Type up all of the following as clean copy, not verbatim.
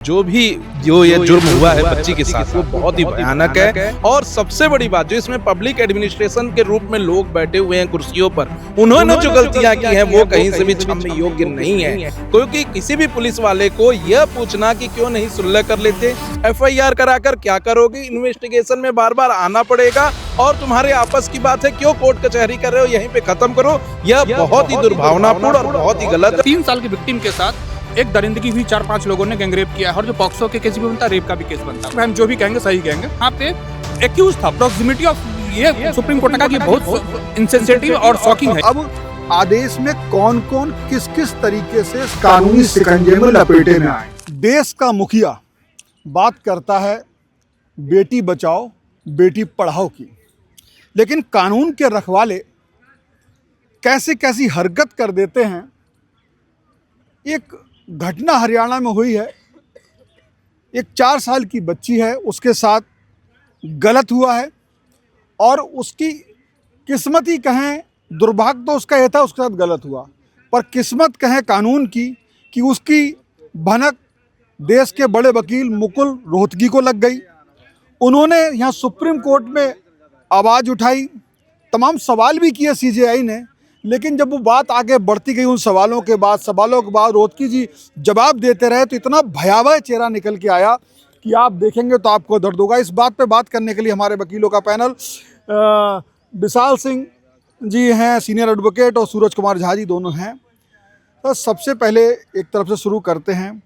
जो ये जुर्म हुआ है बच्ची के साथ वो बहुत ही भयानक है। और सबसे बड़ी बात जो इसमें पब्लिक एडमिनिस्ट्रेशन के रूप में लोग बैठे हुए हैं कुर्सियों पर, उन्होंने जो गलतियां की हैं वो कहीं से भी क्षमने योग्य नहीं है। क्योंकि किसी भी पुलिस वाले को यह पूछना कि क्यों नहीं सुलह कर लेते, FIR कराकर क्या करोगे, इन्वेस्टिगेशन में बार बार आना पड़ेगा और तुम्हारे आपस की बात है, क्यों कोर्ट कचहरी कर रहे हो, यहीं पे खत्म करो। यह बहुत ही दुर्भावनापूर्ण और बहुत ही गलत है। 3 साल की विक्टिम के साथ एक दरिंदगी हुई, 4-5 लोगों ने गैंगरेप किया और जो पॉक्सो के केस भी बनता है, रेप का भी केस बनता है। हम जो भी कहेंगे सही कहेंगे। यहाँ पे एक्यूज था, प्रॉक्सिमिटी ऑफ ये सुप्रीम कोर्ट ने कहा कि बहुत इनसेंसिटिव और शॉकिंग है। अब आदेश में कौन कौन किस किस तरीके से कानूनी शिकंजे में लपेटे में आए। देश का मुखिया बात करता है बेटी बचाओ बेटी पढ़ाओ की, लेकिन कानून के रखवाले कैसी कैसी हरकत कर देते हैं। एक घटना हरियाणा में हुई है, एक 4 साल की बच्ची है, उसके साथ गलत हुआ है और उसकी किस्मत ही कहें, दुर्भाग्य तो उसका यह था उसके साथ गलत हुआ, पर किस्मत कहें कानून की कि उसकी भनक देश के बड़े वकील मुकुल रोहतगी को लग गई। उन्होंने यहाँ सुप्रीम कोर्ट में आवाज़ उठाई, तमाम सवाल भी किए CJI ने, लेकिन जब वो बात आगे बढ़ती गई उन सवालों के बाद रोहतगी जी जवाब देते रहे तो इतना भयावह चेहरा निकल के आया कि आप देखेंगे तो आपको दर्द होगा। इस बात पे बात करने के लिए हमारे वकीलों का पैनल विशाल सिंह जी हैं, सीनियर एडवोकेट, और सूरज कुमार झा जी दोनों हैं। तो सबसे पहले एक तरफ से शुरू करते हैं।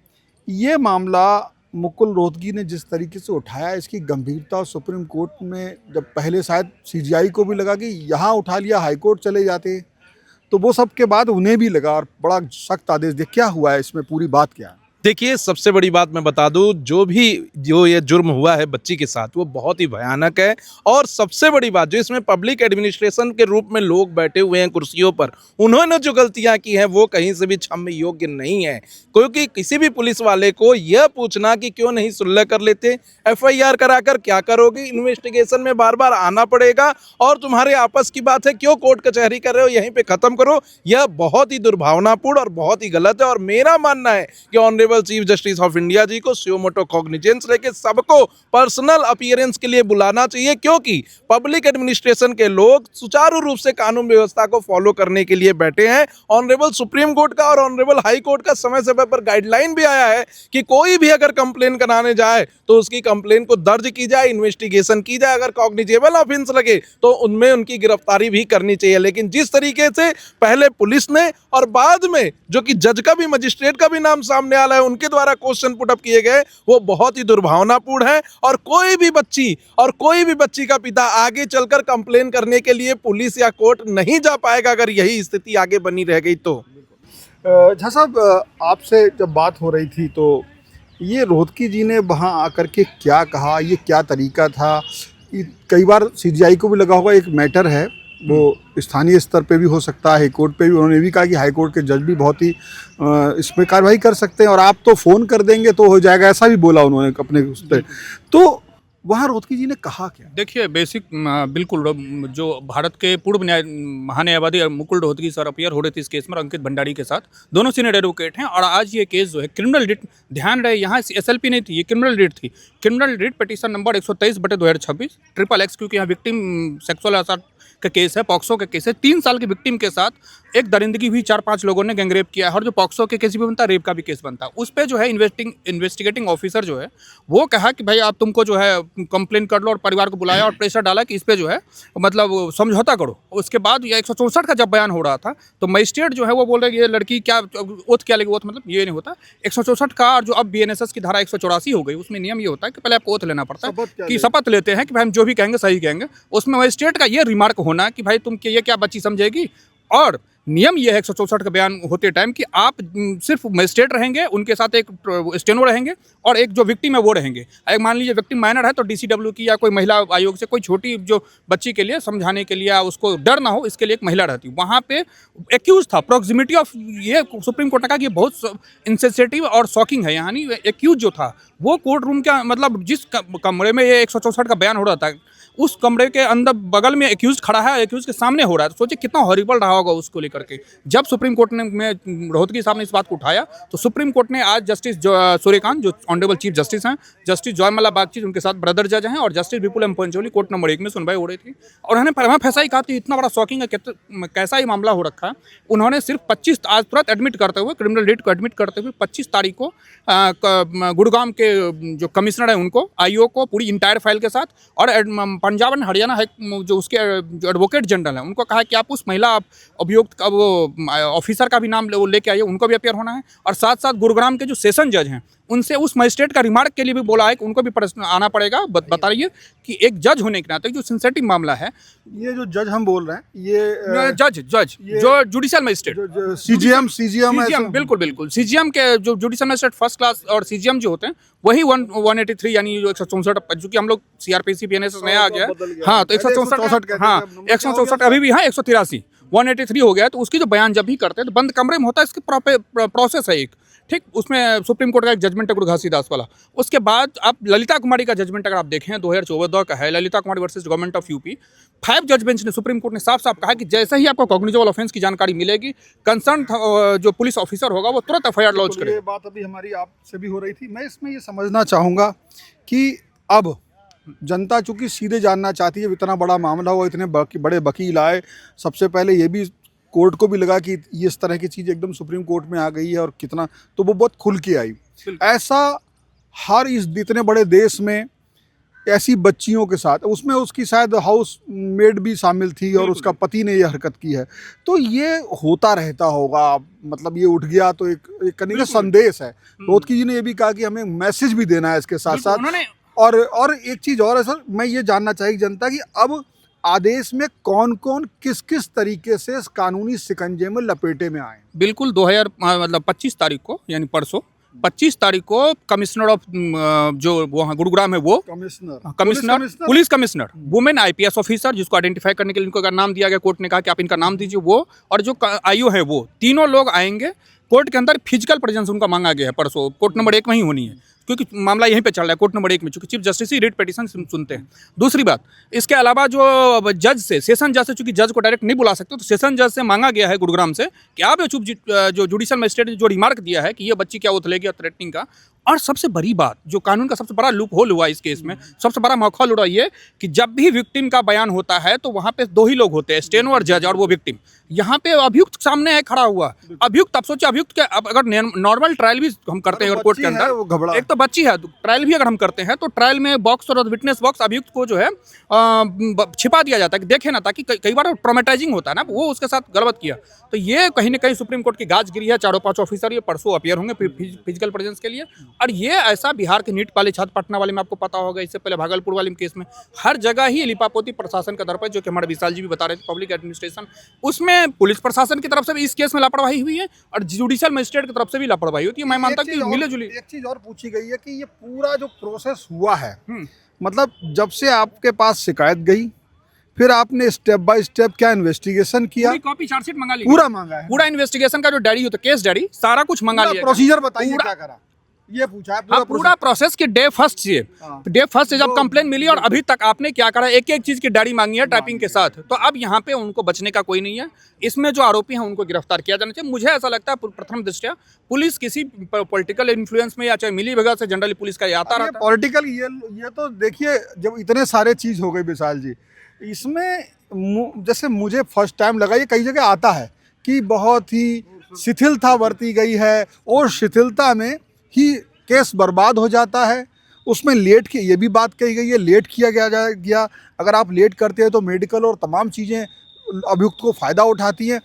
ये मामला मुकुल रोहतगी ने जिस तरीके से उठाया, इसकी गंभीरता सुप्रीम कोर्ट में जब पहले शायद CJI को भी लगा कि यहाँ उठा लिया हाई कोर्ट चले जाते, तो वो सब के बाद उन्हें भी लगा और बड़ा सख्त आदेश दे। क्या हुआ है इसमें, पूरी बात क्या है? देखिए, सबसे बड़ी बात मैं बता दूं, जो ये जुर्म हुआ है बच्ची के साथ वो बहुत ही भयानक है। और सबसे बड़ी बात जो इसमें पब्लिक एडमिनिस्ट्रेशन के रूप में लोग बैठे हुए हैं कुर्सियों पर, उन्होंने जो गलतियां की हैं वो कहीं से भी क्षमने योग्य नहीं है। क्योंकि किसी भी पुलिस वाले को यह पूछना कि क्यों नहीं सुलह कर लेते, FIR कराकर क्या करोगे, इन्वेस्टिगेशन में बार बार आना पड़ेगा और तुम्हारे आपस की बात है, क्यों कोर्ट कचहरी कर रहे हो, यहीं पे खत्म करो। यह बहुत ही दुर्भावनापूर्ण और बहुत ही गलत है। और मेरा मानना है कि honourable chief justice of India जी को सुमोटो कॉग्निजेंस लेके सबको पर्सनल अपीयरेंस के लिए बुलाना चाहिए, क्योंकि पब्लिक एडमिनिस्ट्रेशन के लोग सुचारू रूप से कानून व्यवस्था को फॉलो करने के लिए बैठे हैं। ऑनरेबल सुप्रीम कोर्ट का और ऑनरेबल हाई कोर्ट का समय समय पर गाइडलाइन भी आया है कि कोई भी अगर कंप्लेन कराने जाए तो उसकी कंप्लेन को दर्ज की जाए, इन्वेस्टिगेशन की जाए, अगर कॉग्निजेबल ऑफेंस लगे तो उनमें उनकी गिरफ्तारी भी करनी चाहिए। लेकिन जिस तरीके से पहले पुलिस ने और बाद में जो कि जज का भी, मजिस्ट्रेट का भी नाम सामने आ रहा है, उनके द्वारा क्वेश्चन पुटअप किए गए, वो बहुत ही दुर्भावनापूर्ण है। और कोई भी बच्ची का पिता आगे चलकर कंप्लेन करने के लिए पुलिस या कोर्ट नहीं जा पाएगा अगर यही स्थिति आगे बनी रह गई तो। झा साहब, आपसे जब बात हो रही थी तो ये रोहतगी जी ने वहाँ आकर के क्या कहा, ये क्या तरीका था? कई बार CJI को भी लगा होगा एक मैटर है, वो स्थानीय स्तर पे भी हो सकता है, हाई कोर्ट पे भी। उन्होंने भी कहा कि हाई कोर्ट के जज भी बहुत ही इसमें कार्रवाई कर सकते हैं और आप तो फ़ोन कर देंगे तो हो जाएगा, ऐसा भी बोला उन्होंने अपने उस पर। तो वहाँ रोहतगी जी ने कहा क्या? देखिए, बेसिक बिल्कुल जो भारत के पूर्व महान्यायवादी मुकुल रोहतगी सर अपीयर हो रहे थे इस केस में अंकित भंडारी के साथ, दोनों सीनियर एडवोकेट हैं। और आज ये केस जो है क्रिमिनल रिट, ध्यान रहे यहाँ SLP नहीं थी, ये क्रिमिनल रिट थी। Criminal writ petition number 123/2026 XXX, क्योंकि यहाँ विक्टिम सेक्सुअल असॉल्ट का केस है, पॉक्सो का केस है। 3 साल की विक्टिम के साथ एक दरिंदगी हुई, 4-5 लोगों ने गैंगरेप किया और जो पॉक्सो के केस भी बनता है, रेप का भी केस बनता है। उस पर जो है इन्वेस्टिगेटिंग ऑफिसर जो है वो कहा कि भाई आप तुमको जो है कंप्लेन कर लो, और परिवार को बुलाया और प्रेशर डाला कि इस पे जो है मतलब समझौता करो। उसके बाद यह 164 का जब बयान हो रहा था तो मजिस्ट्रेट जो है वो बोल रहे ये लड़की क्या ओथ क्या लेगी, ओथ मतलब ये नहीं होता 164 का। और जो अब BNSS की धारा 184 हो गई, उसमें नियम ये होता है कि पहले आपको ओथ लेना पड़ता है कि शपथ लेते हैं कि भाई हम जो भी कहेंगे सही कहेंगे। उसमें मजिस्ट्रेट का ये रिमार्क होना कि भाई तुम ये क्या बच्ची समझेगी। और नियम यह है 164 का बयान होते टाइम कि आप सिर्फ मजिस्ट्रेट रहेंगे, उनके साथ एक स्टेनो रहेंगे और एक जो विक्टिम है वो रहेंगे। एक मान लीजिए विक्टिम माइनर है तो DCW की या कोई महिला आयोग से कोई छोटी जो बच्ची के लिए समझाने के लिए या उसको डर ना हो इसके लिए एक महिला रहती। वहाँ पे एक्यूज था, प्रॉक्सिमिटी ऑफ ये सुप्रीम कोर्ट ने कहा कि बहुत इनसेंसिटिव और शॉकिंग है। यानी एक्यूज जो था वो कोर्ट रूम का मतलब जिस कमरे में ये 164 का बयान हो रहा था उस कमरे के अंदर बगल में एक्यूज खड़ा है, एक्यूज के सामने हो रहा है। तो सोचिए कितना हॉरिबल रहा होगा उसको लेकर के। जब सुप्रीम कोर्ट ने में रोहतगी साहब ने इस बात को उठाया तो सुप्रीम कोर्ट ने आज जस्टिस सूर्यकांत जो ऑनरेबल चीफ जस्टिस हैं, जस्टिस जयमाला बागची उनके साथ ब्रदर जज हैं, और जस्टिस विपुल एम पंचोली कोर्ट नंबर 1 में सुनवाई हो रही थी, और उन्होंने फरमा फैसा ही कहा कि इतना बड़ा शॉकिंग है, कैसा ही मामला हो रखा है। उन्होंने सिर्फ 25 आज तुरंत एडमिट करते हुए, क्रिमिनल रेट को एडमिट करते हुए 25 तारीख को गुड़गांव के जो कमिश्नर है उनको, आईओ को पूरी इंटायर फाइल के साथ, और पंजाब एंड हरियाणा जो उसके जो एडवोकेट जनरल हैं उनको कहा कि आप उस महिला अभियुक्त का वो ऑफिसर का भी नाम लेके आइए, उनको भी अपेयर होना है। और साथ साथ गुरुग्राम के जो सेशन जज हैं उनसे उस मजिस्ट्रेट का रिमार्क के लिए भी बोला है कि उनको भी आना पड़ेगा। बता रही है कि एक जज होने के नाते जो सेंसिटिव मामला है, ये जो जज हम बोल रहे हैं ये जज जो जुडिशियल मजिस्ट्रेट सीजीएम बिल्कुल सीजीएम के जो जुडिशियल मजिस्ट्रेट फर्स्ट क्लास और सीजीएम जो होते हैं वही 183 यानी जो 164, चूंकि हम लोग सीआरपीसी बीएनएस नया आ गया है, हाँ तो 164, हाँ 164 अभी भी, हाँ 183 183 हो गया। तो उसकी जो बयान जब भी करते हैं तो बंद कमरे में होता है, इसकी प्रोसेस है एक, ठीक। उसमें सुप्रीम कोर्ट का एक जजमेंट है गुरघासीदास वाला। उसके बाद आप ललिता कुमारी का जजमेंट अगर आप देखें 2014 का है, ललिता कुमारी वर्सेस गवर्नमेंट ऑफ यूपी। 5 जज बेंच ने, सुप्रीम कोर्ट ने साफ साफ कहा कि जैसे ही आपको कॉग्निजेबल ऑफेंस की जानकारी मिलेगी, कंसर्न जो पुलिस ऑफिसर होगा वो तुरंत एफआईआर लॉन्च करेगा। ये बात अभी हमारी आपसे भी हो रही थी। मैं इसमें ये समझना चाहूँगा कि अब जनता चूंकि सीधे जानना चाहती है, इतना बड़ा मामला हुआ, इतने बड़े वकील आए, सबसे पहले ये भी कोर्ट को भी लगा कि ये इस तरह की चीज़ एकदम सुप्रीम कोर्ट में आ गई है और कितना, तो वो बहुत खुल के आई। ऐसा हर इतने बड़े देश में ऐसी बच्चियों के साथ, उसमें उसकी शायद हाउस मेड भी शामिल थी और उसका पति ने ये हरकत की है, तो ये होता रहता होगा। मतलब ये उठ गया तो एक करने का संदेश है। रोहतगी जी ने ये भी कहा कि हमें मैसेज भी देना है इसके साथ साथ। और एक चीज़ और है सर, मैं ये जानना चाहिए जनता की, अब आदेश में कौन कौन किस किस तरीके से इस कानूनी शिकंजे में लपेटे में आए। बिल्कुल 25 तारीख को, यानी परसों 25 तारीख को कमिश्नर ऑफ जो वहाँ गुरुग्राम है वो commissioner police commissioner women IPS officer, जिसको आइडेंटिफाई करने के लिए इनको अगर नाम दिया गया, कोर्ट ने कहा कि आप इनका नाम दीजिए, वो और जो आईओ है वो तीनों लोग आएंगे कोर्ट के अंदर। फिजिकल प्रेजेंस उनका मांगा गया है परसों, कोर्ट नंबर 1 में ही होनी है क्योंकि मामला यहीं पे चल रहा है, कोर्ट नंबर 1 में, चूंकि चीफ जस्टिस ही रिट पिटीशन सुनते हैं। दूसरी बात, इसके अलावा जो जज से, सेशन जज से, चूंकि जज को डायरेक्ट नहीं बुला सकते, तो सेशन जज से मांगा गया है गुरुग्राम से कि आप जो जुडिशियल मजिस्ट्रेट ने जो रिमार्क दिया है कि ये बच्ची क्या उथलेगी और थ्रेटनिंग का। और सबसे बड़ी बात, जो कानून का सबसे बड़ा लूप होल हुआ इस केस में, सबसे बड़ा मौका उड़ा ये कि जब भी विक्टिम का बयान होता है तो वहाँ पे 2 ही लोग होते हैं, स्टेनो और जज और वो विक्टिम। यहाँ पे अभियुक्त सामने है खड़ा हुआ, अभियुक्त, आप सोचिए अभियुक्त के, अब अगर नॉर्मल ट्रायल भी हम करते हैं अगर कोर्ट के अंदर, एक तो बच्ची है, ट्रायल भी अगर हम करते हैं तो ट्रायल में बॉक्स और विटनेस बॉक्स अभियुक्त को जो है छिपा दिया जाता है कि देखे ना, ताकि कई बार ट्रॉमेटाइजिंग होता है ना, वो उसके साथ गलत किया। तो ये कहीं ना कहीं सुप्रीम कोर्ट की गाज गिरी है। 4-5 ऑफिसर ये परसों अपियर होंगे फिजिकल प्रेजेंस के लिए। और ये ऐसा बिहार के नीट वाले छात्र, पटना वाले में आपको पता होगा, इससे पहले भागलपुर वाले केस में हर जगह ही लिपापोती प्रशासन का दर पर, जो कि हमारे विशाल जी भी बता रहे थे, पब्लिक एडमिनिस्ट्रेशन, उसमें पुलिस प्रशासन की तरफ से भी इस केस में लापरवाही हुई है और जुडिशियल मजिस्ट्रेट की तरफ से भी लापरवाही होती है। मैं मानता कि मिले जुली। एक चीज और पूछी गई है कि ये पूरा जो प्रोसेस हुआ है, मतलब जब से आपके पास शिकायत गई, फिर आपने स्टेप बाय स्टेप क्या इन्वेस्टिगेशन किया, पूरी कॉपी चार्जशीट मंगा ली, पूरा मांगा है, पूरा इन्वेस्टिगेशन का जो डायरी होता है, केस डायरी, सारा कुछ मंगा लिया। प्रोसीजर बताइए क्या करा, ये पूछा है पूरा प्रोसेस की डे फर्स्ट से जब कंप्लेन मिली और अभी तक आपने क्या करा, एक एक चीज की डायरी मांगी है टाइपिंग के साथ। तो अब यहाँ पे उनको बचने का कोई नहीं है। इसमें जो आरोपी हैं उनको गिरफ्तार किया जाना चाहिए। मुझे ऐसा लगता है प्रथम दृष्टया पुलिस किसी पॉलिटिकल इन्फ्लुएंस में या चाहे मिली भगत से जनरली पुलिस का आता रहता है। पॉलिटिकल ये तो देखिए, जब इतने सारे चीज हो गई विशाल जी, इसमें जैसे मुझे फर्स्ट टाइम लगा, ये कई जगह आता है कि बहुत ही शिथिलता बरती गई है और शिथिलता में ही केस बर्बाद हो जाता है। उसमें लेट की ये भी बात कही गई है, लेट किया गया। अगर आप लेट करते हैं तो मेडिकल और तमाम चीज़ें अभियुक्त को फ़ायदा उठाती हैं।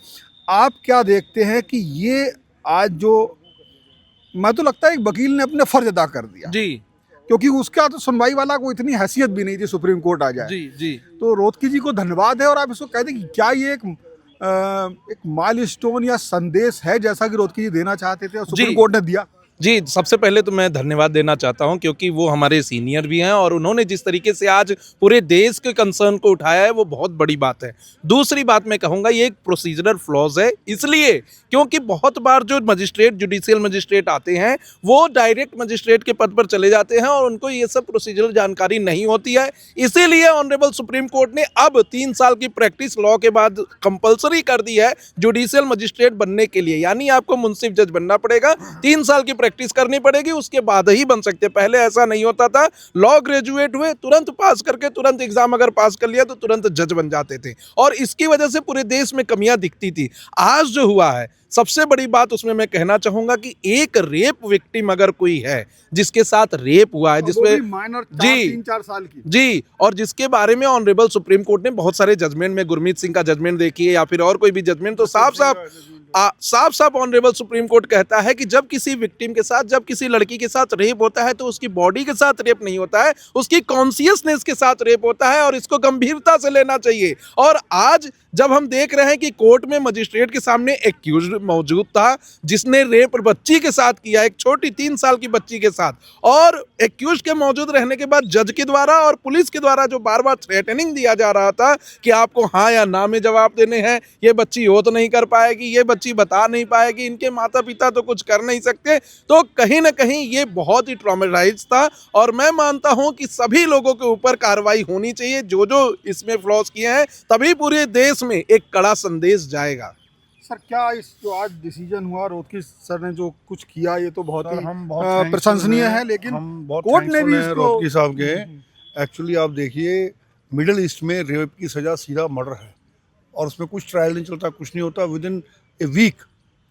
आप क्या देखते हैं कि ये आज जो, मैं तो लगता है एक वकील ने अपने फ़र्ज अदा कर दिया जी, क्योंकि उसका तो सुनवाई वाला को इतनी हैसियत भी नहीं थी सुप्रीम कोर्ट आ जाए जी। तो रोहतगी जी को धन्यवाद है। और आप इसको कह दें कि क्या ये एक माइलस्टोन या संदेश है जैसा कि रोहतगी जी देना चाहते थे और सुप्रीम कोर्ट ने दिया? जी, सबसे पहले तो मैं धन्यवाद देना चाहता हूँ क्योंकि वो हमारे सीनियर भी हैं और उन्होंने जिस तरीके से आज पूरे देश के कंसर्न को उठाया है वो बहुत बड़ी बात है। दूसरी बात मैं कहूँगा ये एक प्रोसीजरल फ्लॉज़ है इसलिए क्योंकि बहुत बार जो मजिस्ट्रेट जुडिशियल मजिस्ट्रेट आते हैं वो डायरेक्ट मजिस्ट्रेट के पद पर चले जाते हैं और उनको ये सब प्रोसीजरल जानकारी नहीं होती है। इसीलिए ऑनरेबल सुप्रीम कोर्ट ने अब 3 साल की प्रैक्टिस लॉ के बाद कंपल्सरी कर दी है जुडिशियल मजिस्ट्रेट बनने के लिए, यानी आपको मुंसिफ जज बनना पड़ेगा, 3 साल की प्रैक्टिस करनी पड़ेगी, उसके बाद ही बन सकते। पहले ऐसा नहीं होता था, लॉ ग्रेजुएट हुए तुरंत पास करके तुरंत एग्जाम अगर पास कर लिया तो तुरंत जज बन जाते थे और इसकी वजह से पूरे देश में कमियां दिखती थी। आज जो हुआ है सबसे बड़ी बात उसमें मैं कहना चाहूंगा कि एक रेप विक्टिम अगर कोई है जिसके साथ रेप हुआ है जिसमें माइनर जी 3-4 साल की जी और जिसके बारे में ऑनरेबल सुप्रीम कोर्ट ने बहुत सारे जजमेंट में गुरमीत सिंह का जजमेंट देखिए या फिर और कोई भी जजमेंट तो साफ साफ ऑनरेबल सुप्रीम कोर्ट कहता है कि जब किसी विक्टिम के साथ जब किसी लड़की के साथ रेप होता है तो उसकी बॉडी के साथ रेप नहीं होता है, उसकी कॉन्शियसनेस के साथ रेप होता है और इसको गंभीरता से लेना चाहिए। और आज जब हम देख रहे हैं कि कोर्ट में मजिस्ट्रेट के सामने एक्यूज्ड मौजूद था जिसने रेप बच्ची के साथ किया, एक छोटी 3 साल की बच्ची के साथ, और एक्यूज्ड के मौजूद रहने के बाद जज के द्वारा और पुलिस के द्वारा जो बार बार थ्रेटनिंग दिया जा रहा था कि आपको हाँ या ना में जवाब देने हैं, ये बच्ची हो तो नहीं कर पाएगी, ये बच्ची बता नहीं पाएगी, इनके माता पिता तो कुछ कर नहीं सकते, तो कहीं ना कहीं ये बहुत ही ट्रॉमेटाइज था। और मैं मानता हूं कि सभी लोगों के ऊपर कार्रवाई होनी चाहिए जो जो इसमें फ्लॉज किए हैं, तभी पूरे देश में एक कड़ा संदेश जाएगा। सर क्या इस जो आज डिसीजन हुआ रोहतगी सर ने जो कुछ किया ये तो बहुत ही हम बहुत प्रशंसनीय है, लेकिन हम बहुत कोर्ट ने भी इसको रोहतगी साहब के एक्चुअली आप देखिए मिडिल ईस्ट में रेप की सज़ा सीधा मर्डर है और उसमें कुछ ट्रायल नहीं चलता, कुछ नहीं होता, विद इन ए वीक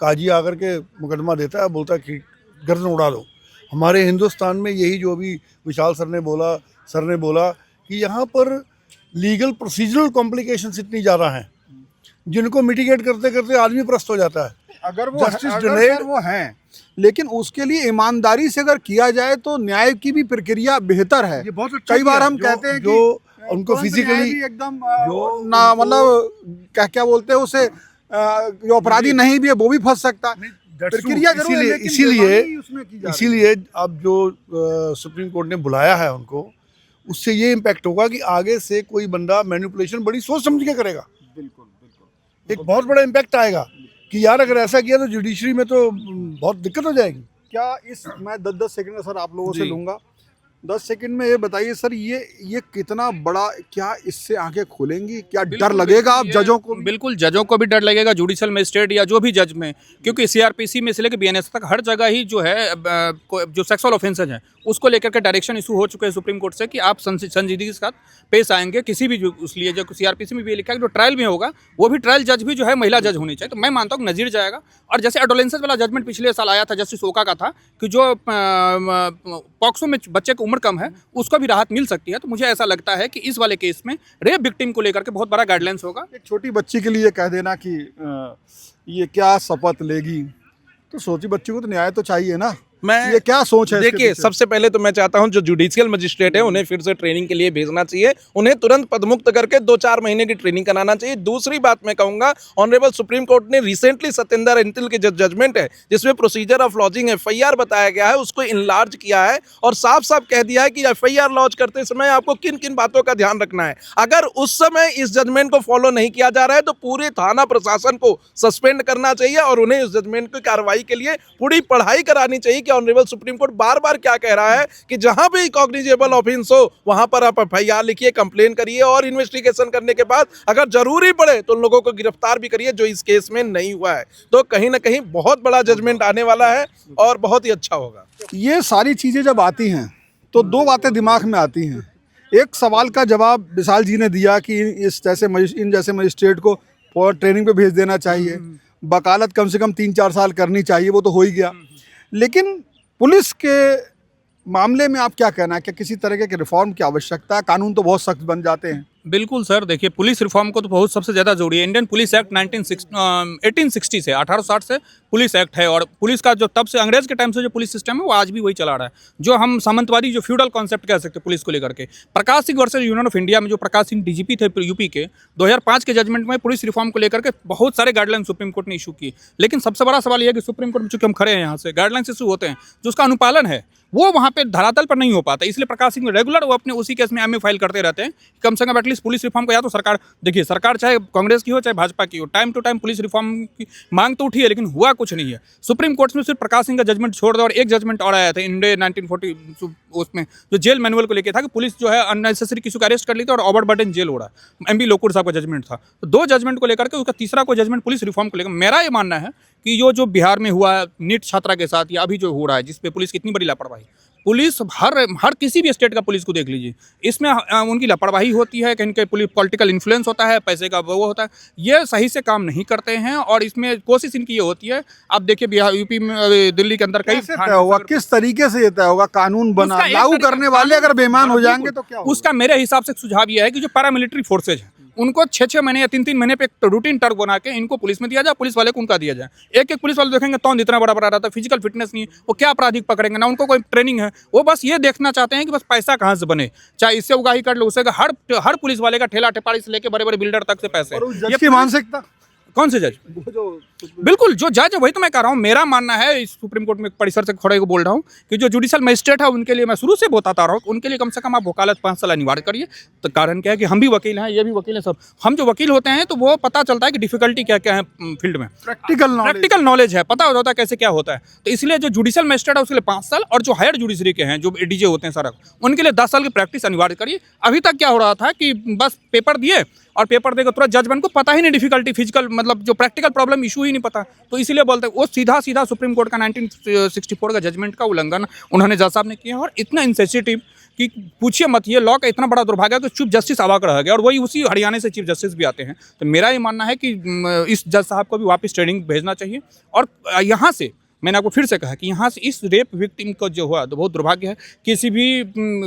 काजी आकर के मुकदमा देता है, बोलता है कि गर्दन उड़ा दो। हमारे हिंदुस्तान में यही जो अभी विशाल सर ने बोला कि यहाँ पर लीगल प्रोसीजरल कॉम्प्लिकेशंस इतनी ज़्यादा हैं जिनको मिटिगेट करते करते आदमी प्रस्त हो जाता है। अगर Justice अगर delayed- सर वो हैं, लेकिन उसके लिए ईमानदारी से अगर किया जाए तो न्याय की भी प्रक्रिया बेहतर है। ये बहुत अच्छा कई बार किया, हम जो- कहते हैं जो कि उनको तुरंत फिजिकली न्याय भी एकदम जो ना उनको- मतलब क्या बोलते हैं उसे जो अपराधी नहीं भी है वो भी फंस सकता है। प्रक्रिया जरूर है, लेकिन बेईमानी उसमें की जा रही है। इसीलिए अब जो सुप्रीम कोर्ट ने बुलाया है उनको, उससे ये इम्पैक्ट होगा कि आगे से कोई बंदा मैनिपुलेशन बड़ी सोच समझ के करेगा। बिल्कुल बिल्कुल एक बहुत बड़ा इम्पैक्ट आएगा कि यार अगर ऐसा किया तो जुडिशरी में तो बहुत दिक्कत हो जाएगी। क्या इस मैं 10-10 सेकंड का सर आप लोगों से जी। लूंगा, 10 सेकंड में ये बताइए सर, ये कितना बड़ा, क्या इससे आंखें खुलेंगी, क्या डर लगेगा आप जजों को भी? बिल्कुल जजों को भी डर लगेगा, जुडिशियल मजिस्ट्रेट या जो भी जज में, क्योंकि सीआरपीसी में से लेकर बीएनएस तक हर जगह ही जो है जो सेक्सुअल ऑफेंसेज हैं उसको लेकर के डायरेक्शन इशू हो चुके हैं सुप्रीम कोर्ट से कि आप संजीदगी के साथ पेश आएंगे किसी भी उसलिए जो सीआरपीसी में भी लिखा है कि जो ट्रायल में होगा वो भी ट्रायल जज भी जो है महिला जज होनी चाहिए। तो मैं मानता हूँ नज़ीर जाएगा। और जैसे एडोलेंसेस वाला जजमेंट पिछले साल आया था जस्टिस ओका का था कि जो पॉक्सो में बच्चे की उम्र कम है उसको भी राहत मिल सकती है, तो मुझे ऐसा लगता है कि इस वाले केस में रेप विक्टिम को लेकर के बहुत बड़ा गाइडलाइंस होगा। एक छोटी बच्ची के लिए कह देना कि ये क्या शपथ लेगी, तो छोटी बच्ची को तो न्याय तो चाहिए ना। मैं ये क्या सोच है इसके देखिए पीछे? सबसे पहले तो मैं चाहता हूं जो जुडिशियल मजिस्ट्रेट है उन्हें फिर से ट्रेनिंग के लिए भेजना चाहिए, उन्हें तुरंत पदमुक्त करके 2-4 महीने की ट्रेनिंग कराना चाहिए। दूसरी बात मैं कहूंगा ऑनरेबल सुप्रीम कोर्ट ने रिसेंटली सत्येंद्र एंतिल के जजमेंट है जिसमें प्रोसीजर ऑफ लॉजिंग एफआईआर बताया गया है उसको इनलार्ज किया है और साफ साफ कह दिया है कि एफआईआर लॉन्च करते समय आपको किन किन बातों का ध्यान रखना है। अगर उस समय इस जजमेंट को फॉलो नहीं किया जा रहा है तो पूरे थाना प्रशासन को सस्पेंड करना चाहिए और उन्हें इस जजमेंट की कार्रवाई के लिए पूरी पढ़ाई करानी चाहिए कि ऑनरेबल सुप्रीम कोर्ट बार बार क्या कह रहा है कि जहां भी कॉग्निजेबल ऑफेंस हो वहां पर आप एफआईआर लिखिए, कंप्लेन करिए और इन्वेस्टिगेशन करने के बाद अगर जरूरी पड़े तो लोगों को गिरफ्तार भी करिए, जो इस केस में नहीं हुआ है। तो कहीं ना कहीं बहुत बड़ा जजमेंट आने वाला है और बहुत ही अच्छा होगा। ये सारी चीज़ें जब आती हैं तो दो बातें दिमाग में आती हैं। एक सवाल का जवाब विशाल जी ने दिया कि इन जैसे मजिस्ट्रेट को और ट्रेनिंग पे भेज देना चाहिए, वकालत कम से कम 3-4 साल करनी चाहिए, वो तो हो ही गया। लेकिन पुलिस के मामले में आप क्या कहना है, क्या किसी तरह के रिफॉर्म की आवश्यकता है? कानून तो बहुत सख्त बन जाते हैं। बिल्कुल सर, देखिए पुलिस रिफॉर्म को तो बहुत सबसे ज़्यादा जरूरी है। इंडियन पुलिस एक्ट 1860 से 1860 से पुलिस एक्ट है, और पुलिस का जो तब से अंग्रेज के टाइम से जो पुलिस सिस्टम है वो आज भी वही चला रहा है। जो हम सामंतवादी जो फ्यूडल कॉन्सेप्ट कह सकते हैं पुलिस को लेकर के, Prakash Singh versus union of India में जो प्रकाश सिंह डीजीपी थे यूपी के, 2005 के जजमेंट में पुलिस रिफॉर्म को लेकर के बहुत सारे गाइडलाइन सुप्रीम कोर्ट ने इशू की। लेकिन सबसे बड़ा सवाल यह है कि सुप्रीम कोर्ट में चूंकि हम खड़े हैं यहाँ से, गाइडलाइंस इशू होते हैं, जो उसका अनुपालन है वो वहाँ पे धरातल पर नहीं हो पाता। इसलिए प्रकाश सिंह रेगुलर वो अपने उसी केस में एमए फाइल करते रहते हैं। कम से कम एटलीस्ट पुलिस रिफॉर्म को, या तो सरकार देखिए, सरकार चाहे कांग्रेस की हो चाहे भाजपा की हो, time to time police reform की मांग तो उठी है, लेकिन हुआ कुछ नहीं है। सुप्रीम कोर्ट में सिर्फ प्रकाश सिंह का जजमेंट छोड़ दो, और एक जजमेंट और आया था इंडिया 1940 उसमें जो जेल मैनुअल को लेकर था कि पुलिस जो है अननेसेसरी किसी को अरेस्ट कर ली थी और ओवरबर्डन जेल हो रहा है। एमबी लोकुर साहब का जजमेंट था। तो दो जजमेंट को लेकर के उसका तीसरा कोई जजमेंट पुलिस रिफॉर्म को लेकर मेरा ये मानना है कि जो बिहार में हुआ नीट छात्रा के साथ, या अभी जो हो रहा है जिसपे पुलिस कितनी बड़ी लापरवाही, पुलिस हर किसी भी स्टेट का पुलिस को देख लीजिए, इसमें उनकी लापरवाही होती है, कहीं पुलिस पॉलिटिकल इन्फ्लुएंस होता है, पैसे का वो होता है, ये सही से काम नहीं करते हैं। और इसमें कोशिश इनकी ये होती है, आप देखिए बिहार, यूपी में, दिल्ली के अंदर कई तय होगा, किस तरीके से ये तय होगा? कानून बना, लागू करने वाले अगर बेईमान हो जाएंगे तो क्या होगा? उसका मेरे हिसाब से सुझाव ये है कि जो पैरामिलिट्री फोर्सेज है उनको 6-6 महीने या 3-3 महीने पे एक रूटीन टर्क बना के इनको पुलिस में दिया जाए, पुलिस वाले को उनका दिया जाए। एक पुलिस वाले देखेंगे तौंद इतना बड़ा रहता है, फिजिकल फिटनेस नहीं है, वो क्या अपराधी पकड़ेंगे ना, उनको कोई ट्रेनिंग है, वो बस ये देखना चाहते हैं कि बस पैसा कहाँ से बने, चाहे इससे उगाही कर लो उससे। हर पुलिस वाले का ठेला टेपाड़ी से लेके बड़े बड़े बिल्डर तक से पैसे। जज की मानसिकता, कौन से जज? बिल्कुल जो जज है वही तो मैं कह रहा हूँ। मेरा मानना है, इस सुप्रीम कोर्ट में परिसर से खड़े को बोल रहा हूँ कि जो जुडिशियल मजिस्ट्रेट है उनके लिए मैं शुरू से बताता रहा हूँ, उनके लिए कम से कम आप वकालत 5 साल अनिवार्य करिए। तो कारण क्या है कि हम भी वकील हैं, ये भी वकील हैं, सब हम जो वकील होते हैं तो वो पता चलता है कि डिफिकल्टी क्या क्या है फील्ड में, प्रैक्टिकल नॉलेज है, पता होता है कैसे क्या होता है। तो इसलिए जो जुडिशियल मजिस्ट्रेट है उसके लिए 5 साल, और जो हायर जुडिशरी के हैं, जो डीजे होते हैं सारा, उनके लिए 10 साल की प्रैक्टिस अनिवार्य करिए। अभी तक क्या हो रहा था कि बस पेपर दिए और पेपर देकर तुरंत जजमेंट को पता ही नहीं डिफिकल्टी, फिजिकल मतलब जो प्रैक्टिकल प्रॉब्लम इशू ही नहीं पता। तो इसीलिए बोलते हैं वो सीधा सुप्रीम कोर्ट का 1964 का जजमेंट का उल्लंघन उन्होंने जज साहब ने किया, और इतना इंसेंसिटिव कि पूछिए मत। ये लॉ का इतना बड़ा दुर्भाग्य कि चीफ जस्टिस अवाक रह गया, और वही उसी हरियाणा से चीफ जस्टिस भी आते हैं। तो मेरा ये मानना है कि इस जज साहब को भी वापस ट्रेनिंग भेजना चाहिए। और यहाँ से मैंने आपको फिर से कहा कि यहाँ से इस रेप विक्टिम को जो हुआ तो बहुत दुर्भाग्य है। किसी भी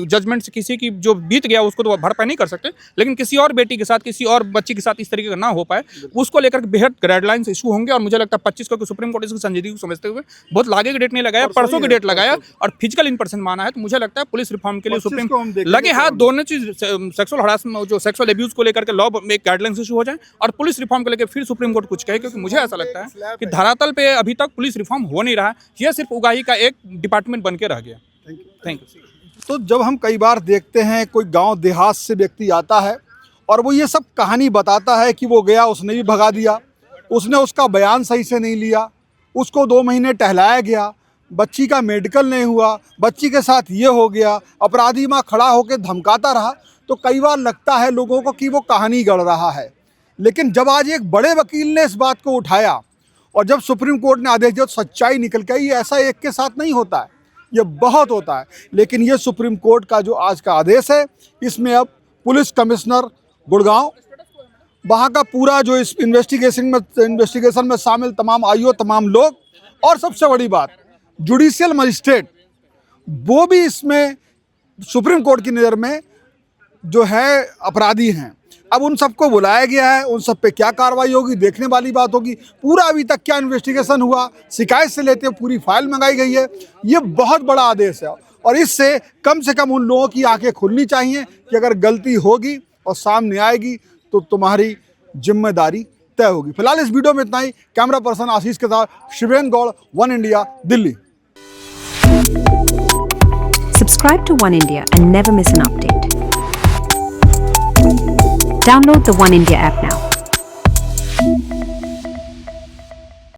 जजमेंट से किसी की जो बीत गया उसको तो भरपाई नहीं कर सकते, लेकिन किसी और बेटी के साथ, किसी और बच्ची के साथ इस तरीके का ना हो पाए, उसको लेकर बेहद गाइडलाइंस इशू होंगे। और मुझे लगता है 25 को सुप्रीम कोर्ट इसकी संजीदगी को समझते हुए बहुत लागे की डेट नहीं लगाया, परसों की डेट लगाया, और फिजिकल इन पर्सन माना है। तो मुझे लगता है पुलिस रिफॉर्म के लिए सुप्रीम लगे हाथ, दोनों चीज सेक्सुअल हरासमेंट, जो सेक्सुअल एब्यूज को लेकर के लॉ में गाइडलाइंस इशू हो जाए, और पुलिस रिफॉर्म को लेकर फिर सुप्रीम कोर्ट कुछ कहे। क्योंकि मुझे ऐसा लगता है कि धरातल पे अभी तक पुलिस रिफॉर्म हो नहीं रहा, यह सिर्फ उगाही का एक डिपार्टमेंट बन के रह गया। Thank you. तो जब हम कई बार देखते हैं कोई गांव देहात से व्यक्ति आता है और वो ये सब कहानी बताता है कि वो गया, उसने भी भगा दिया, उसने उसका बयान सही से नहीं लिया, उसको 2 महीने टहलाया गया, बच्ची का मेडिकल नहीं हुआ, बच्ची के साथ ये हो गया, अपराधी वहाँ खड़ा होकर धमकाता रहा, तो कई बार लगता है लोगों को कि वो कहानी गढ़ रहा है। लेकिन जब आज एक बड़े वकील ने इस बात को उठाया और जब सुप्रीम कोर्ट ने आदेश दिया, तो सच्चाई निकल के आई। ये ऐसा एक के साथ नहीं होता है, ये बहुत होता है। लेकिन ये सुप्रीम कोर्ट का जो आज का आदेश है, इसमें अब पुलिस कमिश्नर गुड़गांव, वहाँ का पूरा जो इस इन्वेस्टिगेशन में शामिल तमाम आईओ, तमाम लोग, और सबसे बड़ी बात जुडिशियल मजिस्ट्रेट, वो भी इसमें सुप्रीम कोर्ट की नज़र में जो है अपराधी हैं। अब उन सबको बुलाया गया है, उन सब पे क्या कार्रवाई होगी देखने वाली बात होगी। पूरा अभी तक क्या इन्वेस्टिगेशन हुआ, शिकायत से लेते पूरी फाइल मंगाई गई है, ये बहुत बड़ा आदेश है। और इससे कम से कम उन लोगों की आंखें खुलनी चाहिए कि अगर गलती होगी और सामने आएगी तो तुम्हारी जिम्मेदारी तय होगी। फिलहाल इस वीडियो में इतना ही। कैमरा पर्सन आशीष के साथ शिवेन Gaur, one India, Delhi. Subscribe to One India and never miss an update. Download the One India app now.